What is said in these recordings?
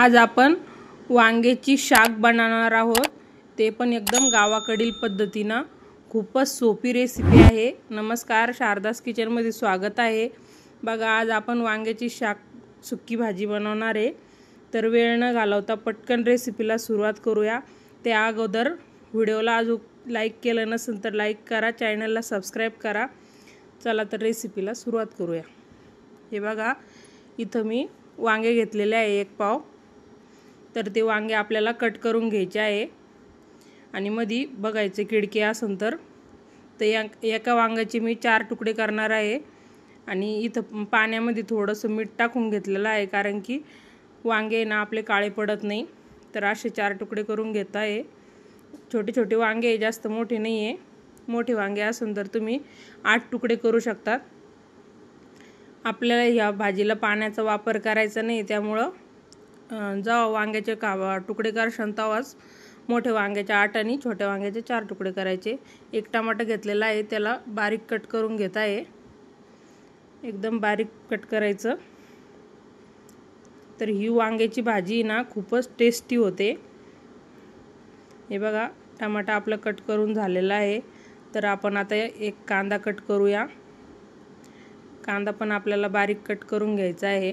आज आपण वांग्याची शाक बनवणार आहोत, ते पण एकदम गावाकडील पद्धतीने। खूपच सोपी रेसिपी आहे। नमस्कार, शारदास किचन मध्ये स्वागत आहे। बघा, आज आपण वांग्याची शाक सुक्की भाजी बनवणार आहे। तर वेळ न घालवता पटकन रेसिपीला सुरुवात करूया। त्या अगोदर व्हिडिओला अजून लाईक केलं नसेल तर लाईक करा, चॅनलला सबस्क्राइब करा। चला तर रेसिपीला सुरुवात करूया। हे बघा, इथं मी वांगे घेतलेले आहे 1 पाव। तर ते वांगे आपल्याला कट करून घ्यायचे आहे आणि मध्ये बघायचे खिडकी असेल तर एका वांग्याचे मी 4 तुकडे करणार आहे। आणि इथं पाण्यामध्ये थोडंसं मीठ टाकून घेतलेलं आहे, कारण की वांगे ना आपले काळे पडत नाही। तर असे 4 तुकडे करून घेत आहे। छोटे छोटे वांगे, जास्त मोठे नाही आहे। मोठे वांगे असेल तर तुम्ही 8 तुकडे करू शकता। आपल्याला या भाजीला पाण्याचा वापर करायचा नाही, त्यामुळे जेव्हा वांग्याचे तुकडे करशाल तेव्हाच मोठे वांग्याचे 8 आणि छोट्या वांग्याचे 4 तुकडे करायचे। 1 टमाटर घेतलेला आहे, त्याला बारीक कट करून घेत आहे। एकदम बारीक कट करायचं। तर ही वांग्याची भाजी ना खूपच टेस्टी होते। हे बघा, टमाटर आपलं कट करून झालेला आहे। तर आपण आता 1 कांदा कट करूया। कांदा पण आपल्याला बारीक कट करून घ्यायचा आहे।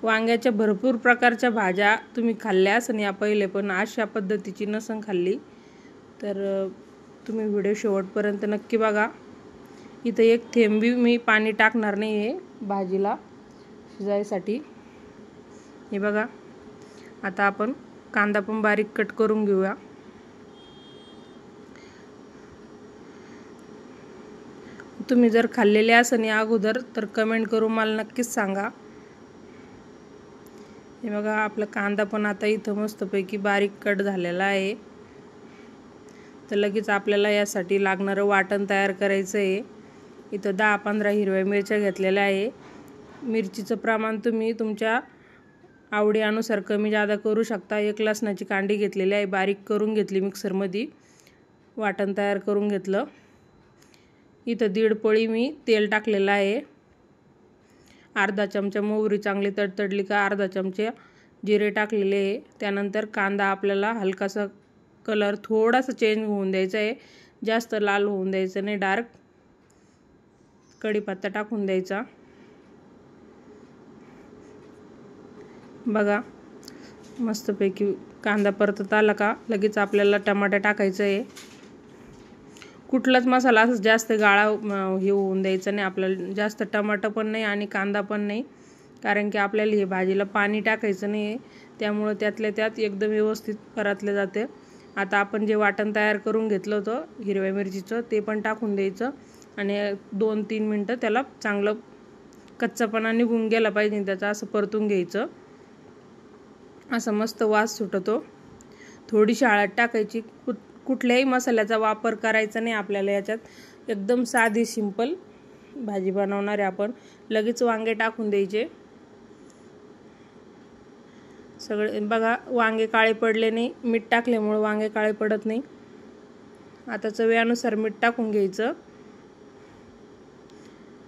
वांग्याच्या भरपूर प्रकारच्या भाज्या तुम्ही खाल्ल्या असन या पहिले, पण अशा पद्धतीची नसन खाल्ली तर तुम्ही व्हिडिओ शेवटपर्यंत नक्की बघा। इथं 1 थेंब मी पाणी टाकणार नाही आहे भाजीला शिजायसाठी। हे बघा, आता आपण कांदा पण बारीक कट करून घेऊया। तुम्ही जर खाल्लेले असन या अगोदर तर कमेंट करून मला नक्कीच सांगा। हे बघा, आपला कांदा पण आता इथं मस्तपैकी बारीक कट झालेला आहे। तर लगेच आपल्याला यासाठी लागणारं वाटण तयार करायचं आहे। इथं 10-15 हिरव्या मिरच्या घेतलेल्या आहे। मिरचीचं प्रमाण तुम्ही तुमच्या आवडीनुसार कमी जादा करू शकता। 1 लसणाची कांडी घेतलेली आहे, बारीक करून घेतली मिक्सरमध्ये, वाटण तयार करून घेतलं। इथं 1.5 पळी मी तेल टाकलेलं आहे। अर्धा चमचा मोहरी चांगली तडतडली का अर्धा चमचा जिरे टाकलेले आहे। त्यानंतर कांदा आपल्याला हलकासा कलर थोडासा चेंज होऊन द्यायचा आहे, जास्त लाल होऊन द्यायचं नाही, डार्क। कढीपत्ता टाकून द्यायचा। बघा, मस्तपैकी कांदा परतत आला का लगेच आपल्याला टमाटर टाकायचं आहे। कुठलाच मसाला असं जास्त गाळा हे होऊन द्यायचा नाही आपल्याला, जास्त टमाटर पण नाही आणि कांदा पण नाही, कारण की आपल्याला हे भाजीला पाणी टाकायचं नाही आहे। त्यामुळे त्यातल्या त्यात एकदम व्यवस्थित परतले जाते। आता आपण जे वाटण तयार करून घेतलं होतं हिरव्या मिरचीचं, ते पण टाकून द्यायचं आणि 2-3 मिनटं त्याला चांगलं कच्चापणा निघून गेला पाहिजे त्याचा, असं परतून घ्यायचं। असं मस्त वास सुटतो। थोडीशी हळद टाकायची। कुठल्याही मसाल्याचा वापर करायचा नाही आपल्याला याच्यात। एकदम साधी सिंपल भाजी बनवणार आहे आपण। लगेच वांगे टाकून द्यायचे सगळे। बघा, वांगे काळे पडले नाही, मीठ टाकल्यामुळे वांगे काळे पडत नाही। आता चवीनुसार मीठ टाकून घ्यायचं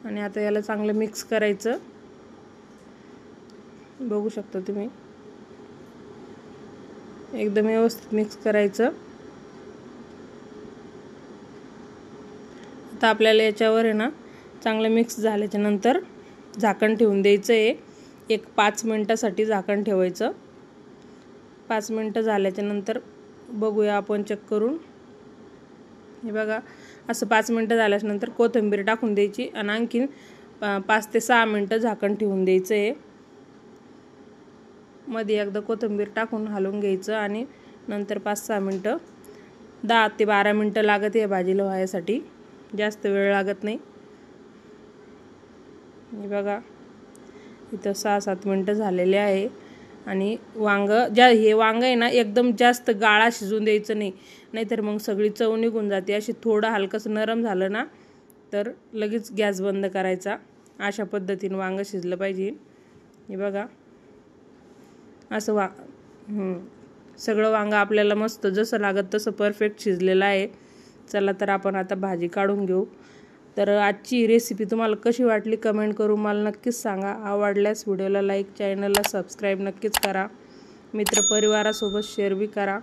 आणि आता याला चांगलं मिक्स करायचं। बघू शकता तुम्ही, एकदम व्यवस्थित मिक्स करायचं। आता आपल्याला याच्यावर आहे ना चांगलं मिक्स झाल्याच्या नंतर झाकण ठेवून द्यायचं आहे। 5 मिनिटासाठी झाकण ठेवायचं। 5 मिनिटं झाल्याच्या नंतर बघूया आपण चेक करून। हे बघा, असं 5 मिनिटं झाल्याच्या नंतर कोथिंबीर टाकून द्यायची आणि आणखीन 5 ते 6 मिनिटं झाकण ठेवून द्यायचं आहे। मध्ये एकदा कोथिंबीर टाकून हलवून घ्यायचं आणि नंतर 5-6 मिनिटं, 10 ते 12 मिनिटं लागत या भाजीला व्हायसाठी, जास्त वेळ लागत नाही। हे बघा, इथं 6-7 मिनिटं झालेले आहे। आणि हे वांग आहे ना एकदम जास्त गाळा शिजून द्यायचं नाही, नाहीतर मग सगळी चव निघून जाते। अशी थोडं हलकंसं नरम झालं ना तर लगेच गॅस बंद करायचा। अशा पद्धतीने वांग शिजलं पाहिजे। हे बघा, असं सगळं वांग आपल्याला मस्त जसं लागत तसं परफेक्ट शिजलेलं आहे। चला तर आपण आता भाजी काढून घेऊ। तर आजची रेसिपी तुम्हाला कशी वाटली कमेंट करून मला नक्कीच सांगा. आवडल्यास व्हिडिओला लाईक, चॅनलला सबस्क्राईब नक्कीच करा. मित्रपरिवारासोबत शेअर बी करा.